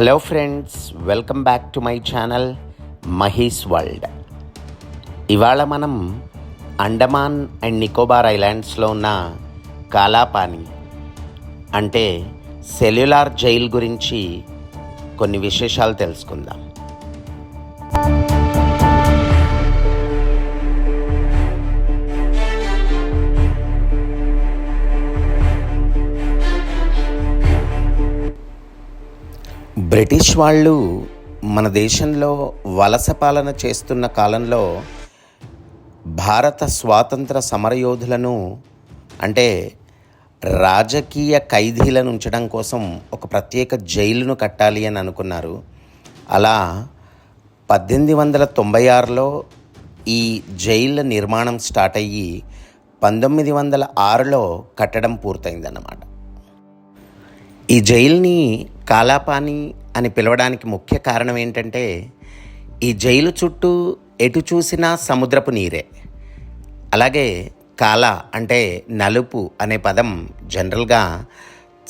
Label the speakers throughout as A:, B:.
A: Hello friends, welcome back to my channel Mahi's world. ఇవాళ మనం Andaman and Nicobar ఐలాండ్స్లో ఉన్న కాలాపాని అంటే సెల్యులార్ జైల్ గురించి కొన్ని విశేషాలు తెలుసుకుందాం. బ్రిటిష్ వాళ్ళు మన దేశంలో వలస పాలన చేస్తున్న కాలంలో భారత స్వాతంత్ర సమరయోధులను అంటే రాజకీయ ఖైదీలను ఉంచడం కోసం ఒక ప్రత్యేక జైలును కట్టాలి అని అనుకున్నారు. అలా 1896లో ఈ జైలు నిర్మాణం స్టార్ట్ అయ్యి 1906లో కట్టడం పూర్తయిందన్నమాట. ఈ జైలుని కాలాపాని అని పిలవడానికి ముఖ్య కారణం ఏంటంటే, ఈ జైలు చుట్టూ ఎటు చూసినా సముద్రపు నీరే. అలాగే కాలా అంటే నలుపు అనే పదం జనరల్గా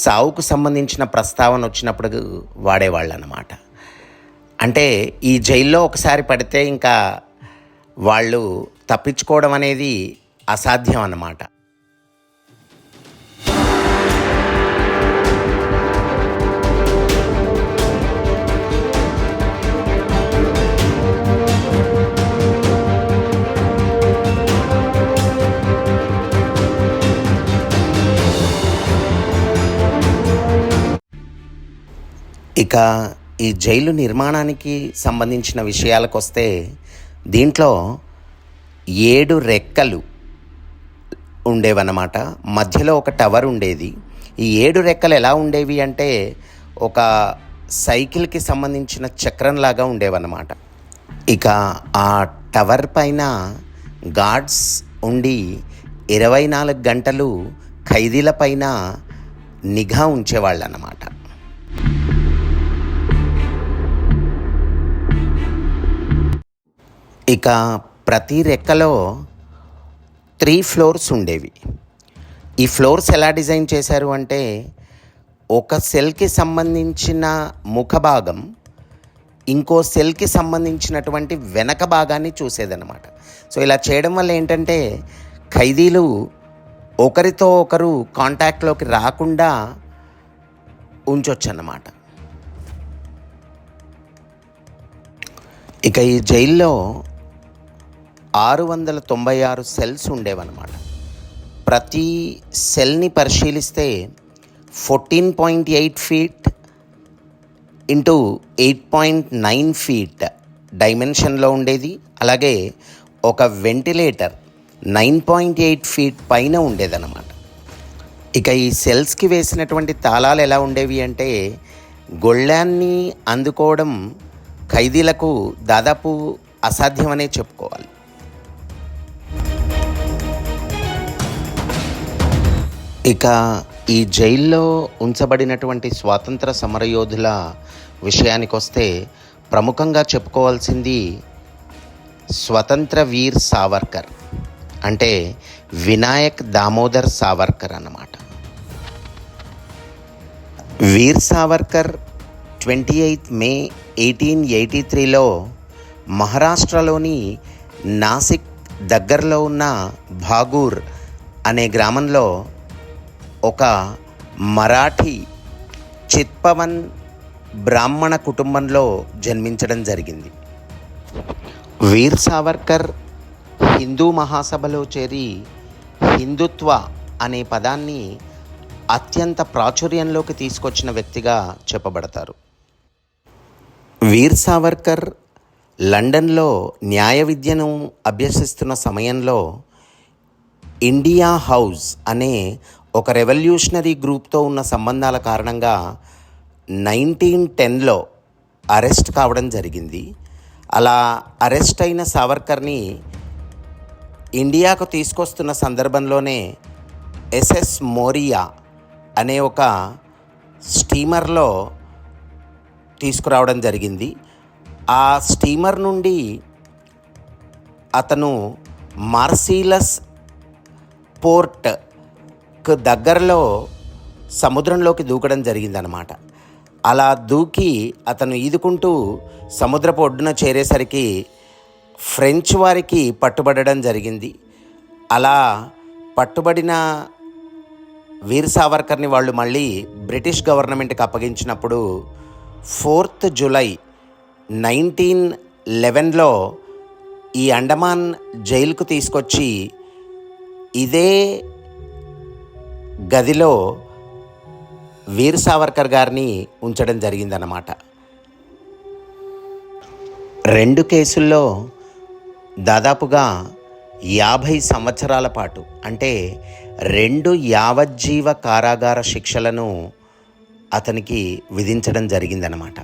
A: చావుకు సంబంధించిన ప్రస్తావన వచ్చినప్పుడు వాడేవాళ్ళు అన్నమాట. అంటే ఈ జైల్లో ఒకసారి పడితే ఇంకా వాళ్ళు తప్పించుకోవడం అనేది అసాధ్యం అన్నమాట. ఇక ఈ జైలు నిర్మాణానికి సంబంధించిన విషయాలకు వస్తే, దీంట్లో 7 రెక్కలు ఉండేవన్నమాట. మధ్యలో ఒక టవర్ ఉండేది. ఈ 7 రెక్కలు ఎలా ఉండేవి అంటే ఒక సైకిల్కి సంబంధించిన చక్రంలాగా ఉండేవన్నమాట. ఇక ఆ టవర్ పైన గార్డ్స్ ఉండి 24 గంటలు ఖైదీల పైన నిఘా ఉంచేవాళ్ళు అన్నమాట. ఇక ప్రతి రెక్కలో 3 ఫ్లోర్స్ ఉండేవి. ఈ ఫ్లోర్స్ ఎలా డిజైన్ చేశారు అంటే, ఒక సెల్కి సంబంధించిన ముఖ భాగం ఇంకో సెల్కి సంబంధించినటువంటి వెనక భాగాన్ని చూసేదన్నమాట. సో ఇలా చేయడం వల్ల ఏంటంటే, ఖైదీలు ఒకరితో ఒకరు కాంటాక్ట్లోకి రాకుండా ఉంచొచ్చు అన్నమాట. ఇక ఈ జైల్లో 696 సెల్స్ ఉండేవన్నమాట. ప్రతి సెల్ని పరిశీలిస్తే 14.8 ఫీట్ ఇంటూ 8.9 ఫీట్ డైమెన్షన్లో ఉండేది. అలాగే ఒక వెంటిలేటర్ 9.8 ఫీట్ పైన ఉండేదన్నమాట. ఇక ఈ సెల్స్కి వేసినటువంటి తాళాలు ఎలా ఉండేవి అంటే, గొళ్ళాన్ని అందుకోవడం ఖైదీలకు దాదాపు అసాధ్యమనే చెప్పుకోవాలి. ఇక ఈ జైల్లో ఉంచబడినటువంటి స్వాతంత్ర సమరయోధుల విషయానికి వస్తే, ప్రముఖంగా చెప్పుకోవాల్సింది స్వతంత్ర వీర్ సావర్కర్ అంటే వినాయక్ దామోదర్ సావర్కర్ అన్నమాట. వీర్ సావర్కర్ 28 మే 1883లో మహారాష్ట్రలోని నాసిక్ దగ్గరలో ఉన్న భాగూర్ అనే గ్రామంలో ఒక మరాఠీ చిత్పవన్ బ్రాహ్మణ కుటుంబంలో జన్మించడం జరిగింది. వీర్ సావర్కర్ హిందూ మహాసభలో చేరి హిందుత్వ అనే పదాన్ని అత్యంత ప్రాచుర్యంలోకి తీసుకొచ్చిన వ్యక్తిగా చెప్పబడతారు. వీర్ సావర్కర్ లండన్లో న్యాయ విద్యను అభ్యసిస్తున్న సమయంలో ఇండియా హౌస్ అనే ఒక రెవల్యూషనరీ గ్రూప్తో ఉన్న సంబంధాల కారణంగా 1910లో అరెస్ట్ కావడం జరిగింది. అలా అరెస్ట్ అయిన సావర్కర్ని ఇండియాకు తీసుకొస్తున్న సందర్భంలోనే ఎస్ఎస్ మోరియా అనే ఒక స్టీమర్లో తీసుకురావడం జరిగింది. ఆ స్టీమర్ నుండి అతను మార్సిలస్ పోర్ట్కు దగ్గరలో సముద్రంలోకి దూకడం జరిగిందనమాట. అలా దూకి అతను ఈదుకుంటూ సముద్రపు ఒడ్డున చేరేసరికి ఫ్రెంచ్ వారికి పట్టుబడడం జరిగింది. అలా పట్టుబడిన వీర్ సావర్కర్ని వాళ్ళు మళ్ళీ బ్రిటిష్ గవర్నమెంట్కి అప్పగించినప్పుడు 4th జూలై 1911లో ఈ అండమాన్ జైలుకు తీసుకొచ్చి ఇదే గదిలో వీర్ సావర్కర్ గారిని ఉంచడం జరిగిందన్నమాట. 2 కేసుల్లో దాదాపుగా 50 సంవత్సరాల పాటు, అంటే 2 యావజ్జీవ కారాగార శిక్షలను అతనికి విధించడం జరిగిందన్నమాట.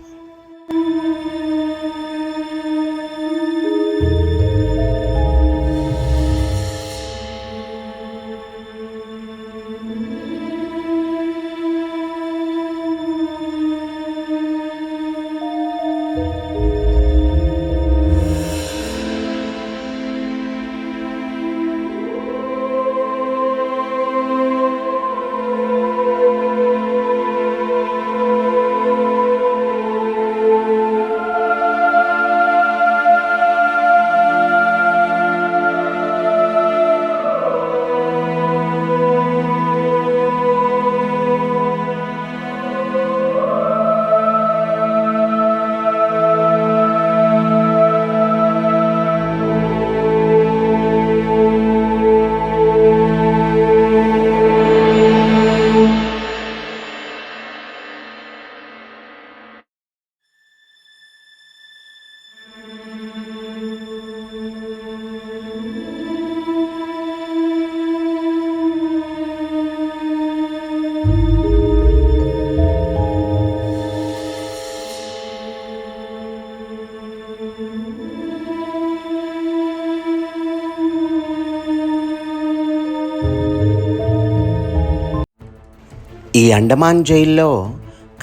A: ఈ అండమాన్ జైల్లో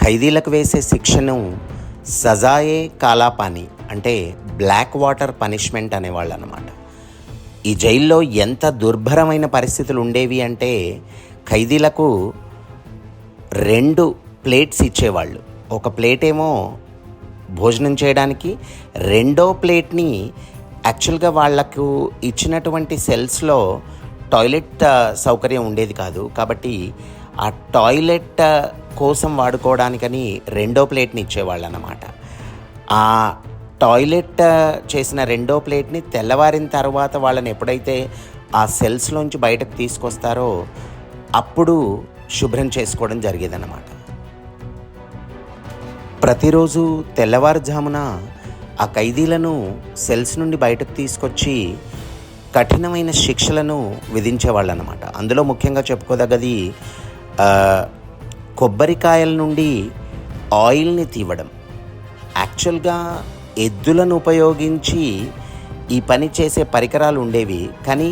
A: ఖైదీలకు వేసే శిక్షను సజాయే కాలాపాని, అంటే బ్లాక్ వాటర్ పనిష్మెంట్ అనేవాళ్ళు అన్నమాట. ఈ జైల్లో ఎంత దుర్భరమైన పరిస్థితులు ఉండేవి అంటే ఖైదీలకు 2 ప్లేట్స్ ఇచ్చేవాళ్ళు. ఒక ప్లేట్ ఏమో భోజనం చేయడానికి, రెండో ప్లేట్ని యాక్చువల్గా వాళ్లకు ఇచ్చినటువంటి సెల్స్లో టాయిలెట్ సౌకర్యం ఉండేది కాదు. కాబట్టి ఆ టాయిలెట్ కోసం వాడుకోవడానికని రెండో ప్లేట్ని ఇచ్చేవాళ్ళు అన్నమాట. ఆ టాయిలెట్ చేసిన రెండో ప్లేట్ని తెల్లవారిన తర్వాత వాళ్ళని ఎప్పుడైతే ఆ సెల్స్లోంచి బయటకు తీసుకొస్తారో అప్పుడు శుభ్రం చేసుకోవడం జరిగేదన్నమాట. ప్రతిరోజు తెల్లవారుజామున ఆ ఖైదీలను సెల్స్ నుండి బయటకు తీసుకొచ్చి కఠినమైన శిక్షలను విధించేవాళ్ళు అన్నమాట. అందులో ముఖ్యంగా చెప్పుకోదగ్గది కొబ్బరికాయల నుండి ఆయిల్ని తీయడం. యాక్చువల్గా ఎద్దులను ఉపయోగించి ఈ పని చేసే పరికరాలు ఉండేవి, కానీ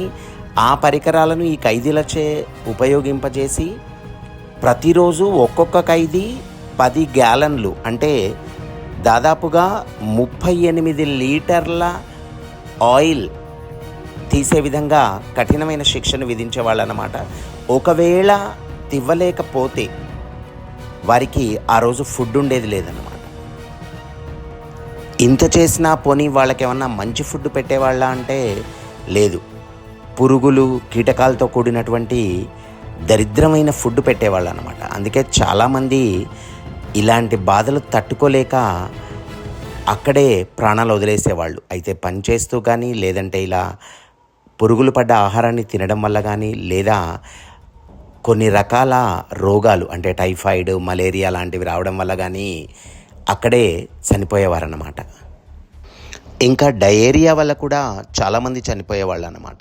A: ఆ పరికరాలను ఈ ఖైదీలచే ఉపయోగింపజేసి ప్రతిరోజు ఒక్కొక్క ఖైదీ 10 గ్యాలన్లు, అంటే దాదాపుగా 38 లీటర్ల ఆయిల్ తీసే విధంగా కఠినమైన శిక్షను విధించేవాళ్ళు అన్నమాట. ఒకవేళ ఇవ్వలేకపోతే వారికి ఆ రోజు ఫుడ్ ఉండేది లేదన్నమాట. ఇంత చేసినా పోనీ వాళ్ళకేమన్నా మంచి ఫుడ్ పెట్టేవాళ్ళ అంటే లేదు. పురుగులు, కీటకాలతో కూడినటువంటి దరిద్రమైన ఫుడ్ పెట్టేవాళ్ళు అన్నమాట. అందుకే చాలామంది ఇలాంటి బాధలు తట్టుకోలేక అక్కడే ప్రాణాలు వదిలేసేవాళ్ళు. అయితే పని చేస్తూ కానీ, లేదంటే ఇలా పురుగులు పడ్డ ఆహారాన్ని తినడం వల్ల కానీ, లేదా కొన్ని రకాల రోగాలు అంటే టైఫాయిడ్, మలేరియా లాంటివి రావడం వల్ల కానీ అక్కడే చనిపోయేవారన్నమాట. ఇంకా డయేరియా వల్ల కూడా చాలామంది చనిపోయేవాళ్ళు అన్నమాట.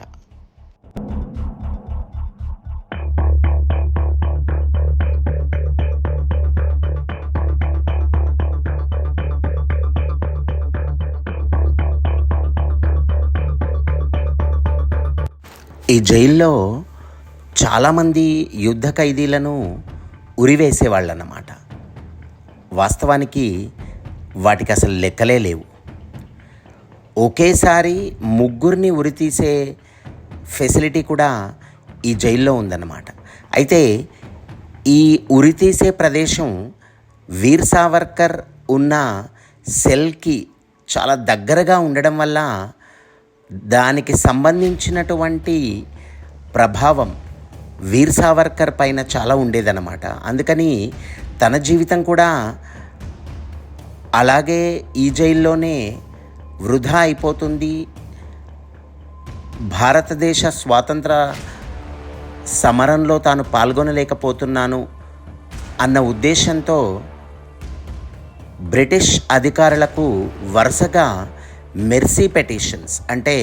A: ఈ జైల్లో చాలామంది యుద్ధ ఖైదీలను ఉరివేసేవాళ్ళు అన్నమాట. వాస్తవానికి వాటికి అసలు లెక్కలే లేవు. ఒకేసారి 3 ఉరితీసే ఫెసిలిటీ కూడా ఈ జైల్లో ఉందన్నమాట. అయితే ఈ ఉరితీసే ప్రదేశం వీర్ సావర్కర్ ఉన్న సెల్కి చాలా దగ్గరగా ఉండడం వల్ల దానికి సంబంధించినటువంటి ప్రభావం వీర్ సావర్కర్ పైన చాలా ఉండేదన్నమాట. అందుకని తన జీవితం కూడా అలాగే ఈ జైల్లోనే వృధా అయిపోతుంది, భారతదేశ స్వాతంత్ర సమరంలో తాను పాల్గొనలేకపోతున్నాను అన్న ఉద్దేశంతో బ్రిటిష్ అధికారులకు వరుసగా మెర్సీ పెటిషన్స్ అంటే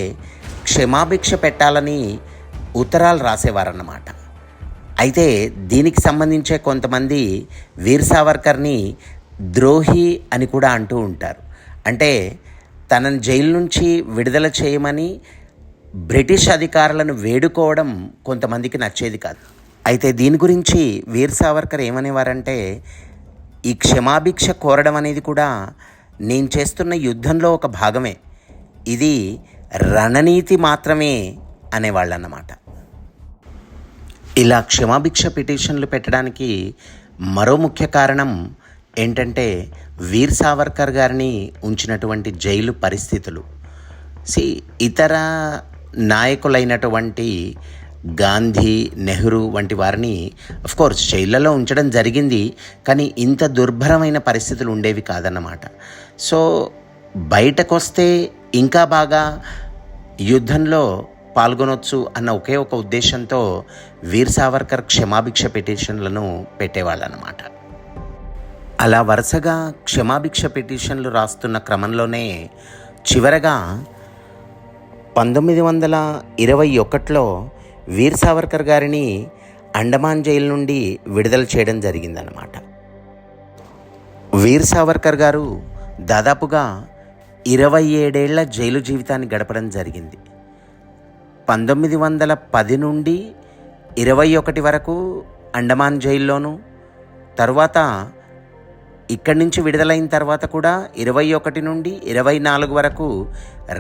A: క్షమాభిక్ష పెట్టాలని ఉత్తరాలు రాసేవారన్నమాట. అయితే దీనికి సంబంధించే కొంతమంది వీర్ సావర్కర్ని ద్రోహి అని కూడా అంటూ ఉంటారు. అంటే తనని జైలు నుంచి విడుదల చేయమని బ్రిటిష్ అధికారులను వేడుకోవడం కొంతమందికి నచ్చేది కాదు. అయితే దీని గురించి వీర్ సావర్కర్ ఏమనేవారంటే, ఈ క్షమాభిక్ష కోరడం అనేది కూడా నేను చేస్తున్న యుద్ధంలో ఒక భాగమే, ఇది రణనీతి మాత్రమే అనేవాళ్ళన్నమాట. ఇలా క్షమాభిక్ష పిటిషన్లు పెట్టడానికి మరో ముఖ్య కారణం ఏంటంటే వీర్ సావర్కర్ గారిని ఉంచినటువంటి జైలు పరిస్థితులు. ఇతర నాయకులైనటువంటి గాంధీ, నెహ్రూ వంటి వారిని అఫ్కోర్స్ జైళ్ళలో ఉంచడం జరిగింది, కానీ ఇంత దుర్భరమైన పరిస్థితులు ఉండేవి కాదన్నమాట. సో బయటకు వస్తే ఇంకా బాగా యుద్ధంలో పాల్గొనొచ్చు అన్న ఒకే ఒక ఉద్దేశంతో వీర్ సావర్కర్ క్షమాభిక్ష పిటిషన్లను పెట్టేవాళ్ళన్నమాట. అలా వరుసగా క్షమాభిక్ష పిటిషన్లు రాస్తున్న క్రమంలోనే చివరగా 1921లో వీర్ సావర్కర్ గారిని అండమాన్ జైలు నుండి విడుదల చేయడం జరిగిందన్నమాట. వీర్ సావర్కర్ గారు దాదాపుగా 27 ఏళ్ల జైలు జీవితాన్ని గడపడం జరిగింది. 1910 నుండి 21 వరకు అండమాన్ జైల్లోనూ, తర్వాత ఇక్కడి నుంచి విడుదలైన తర్వాత కూడా 21 నుండి 24 వరకు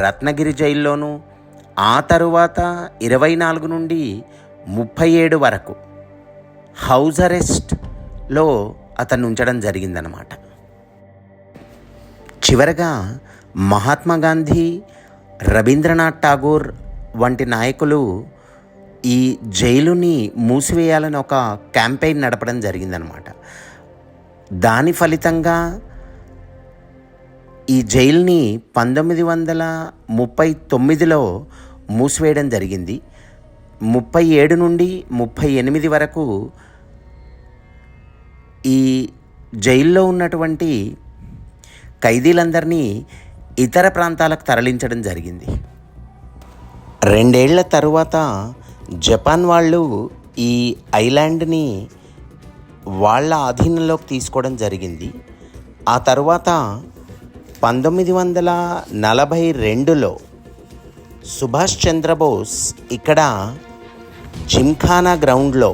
A: రత్నగిరి జైల్లోనూ, ఆ తరువాత 24 నుండి 37 వరకు హౌస్ అరెస్ట్లో అతన్ని ఉంచడం జరిగిందనమాట. చివరగా మహాత్మా గాంధీ, రవీంద్రనాథ్ ఠాగూర్ వంటి నాయకులు ఈ జైలుని మూసివేయాలని ఒక క్యాంపెయిన్ నడపడం జరిగిందనమాట. దాని ఫలితంగా ఈ జైల్ని 1939లో మూసివేయడం జరిగింది. 37 నుండి 38 వరకు ఈ జైల్లో ఉన్నటువంటి ఖైదీలందరినీ ఇతర ప్రాంతాలకు తరలించడం జరిగింది. 2 ఏళ్ల తరువాత జపాన్ వాళ్ళు ఈ ఐలాండ్ని వాళ్ళ ఆధీనంలోకి తీసుకోవడం జరిగింది. ఆ తరువాత 1942లో సుభాష్ చంద్రబోస్ ఇక్కడ జిమ్ఖానా గ్రౌండ్లో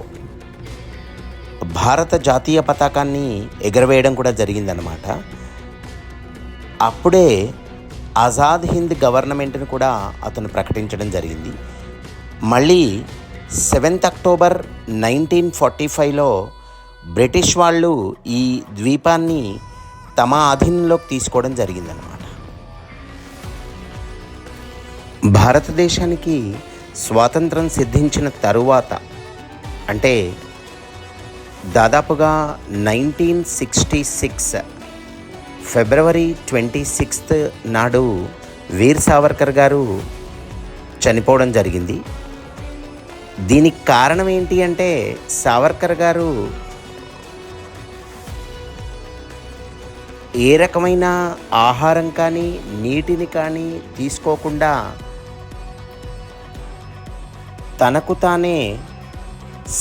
A: భారత జాతీయ పతాకాన్ని ఎగరవేయడం కూడా జరిగిందనమాట. అప్పుడే ఆజాద్ హింద్ గవర్నమెంట్ను కూడా అతను ప్రకటించడం జరిగింది. మళ్ళీ 7 అక్టోబర్ 1945లో బ్రిటిష్ వాళ్ళు ఈ ద్వీపాన్ని తమ ఆధీనంలోకి తీసుకోవడం జరిగిందనమాట. భారతదేశానికి స్వాతంత్రం సిద్ధించిన తరువాత, అంటే దాదాపుగా 1966 ఫిబ్రవరి 26 నాడు వీర్ సావర్కర్ గారు చనిపోవడం జరిగింది. దీనికి కారణం ఏంటి అంటే, సావర్కర్ గారు ఏ రకమైన ఆహారం కానీ నీటిని కానీ తీసుకోకుండా తనకు తానే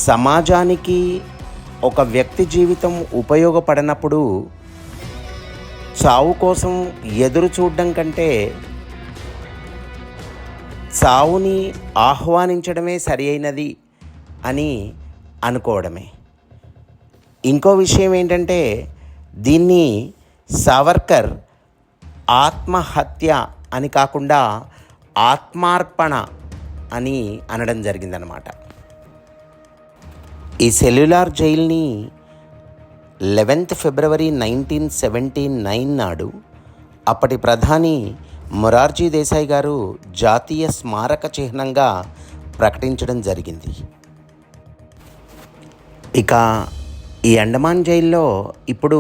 A: సమాజానికి ఒక వ్యక్తి జీవితం ఉపయోగపడినప్పుడు చావు కోసం ఎదురు చూడడం కంటే చావుని ఆహ్వానించడమే సరి అయినది అని అనుకోవడమే. ఇంకో విషయం ఏంటంటే, దీన్ని సావర్కర్ ఆత్మహత్య అని కాకుండా ఆత్మార్పణ అని అనడం జరిగిందనమాట. ఈ సెల్యులార్ జైల్ని 11 ఫిబ్రవరి 1979 నాడు అప్పటి ప్రధాని మొరార్జీ దేశాయ్ గారు జాతీయ స్మారక చిహ్నంగా ప్రకటించడం జరిగింది. ఇక ఈ అండమాన్ జైల్లో ఇప్పుడు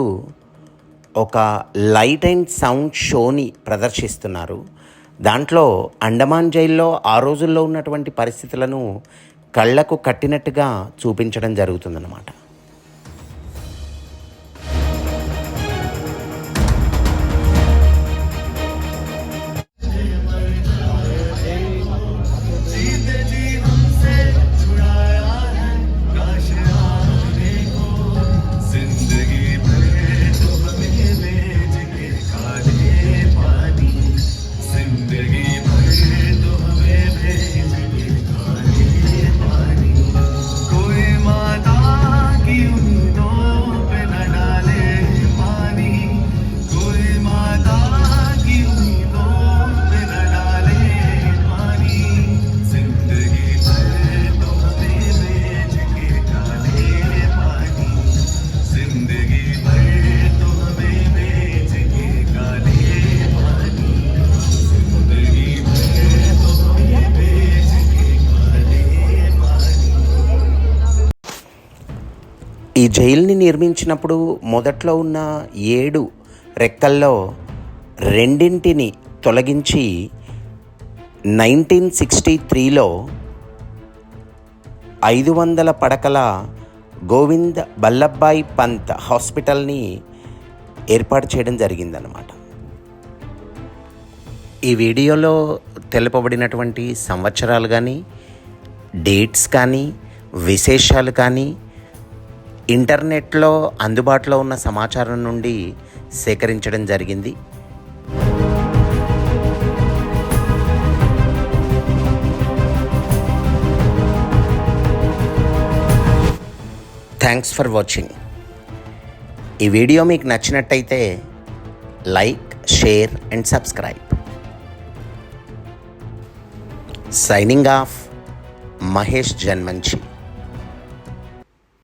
A: ఒక లైట్ అండ్ సౌండ్ షోని ప్రదర్శిస్తున్నారు. దాంట్లో అండమాన్ జైల్లో ఆ రోజుల్లో ఉన్నటువంటి పరిస్థితులను కళ్ళకు కట్టినట్టుగా చూపించడం జరుగుతుందన్నమాట. ఈ జైలుని నిర్మించినప్పుడు మొదట్లో ఉన్న 7 రెక్కల్లో 2 తొలగించి 1963లో 500 పడకల గోవింద్ బల్లభాయ్ పంత్ హాస్పిటల్ని ఏర్పాటు చేయడం జరిగిందన్నమాట. ఈ వీడియోలో తెలుపబడినటువంటి సంవత్సరాలు కానీ, డేట్స్ కానీ, విశేషాలు కానీ ఇంటర్నెట్లో అందుబాటులో ఉన్న సమాచారం నుండి సేకరించడం జరిగింది. Thanks for watching. ఈ వీడియో మీకు నచ్చినట్టయితే like, share and subscribe. Signing off, Mahesh జన్మంచి.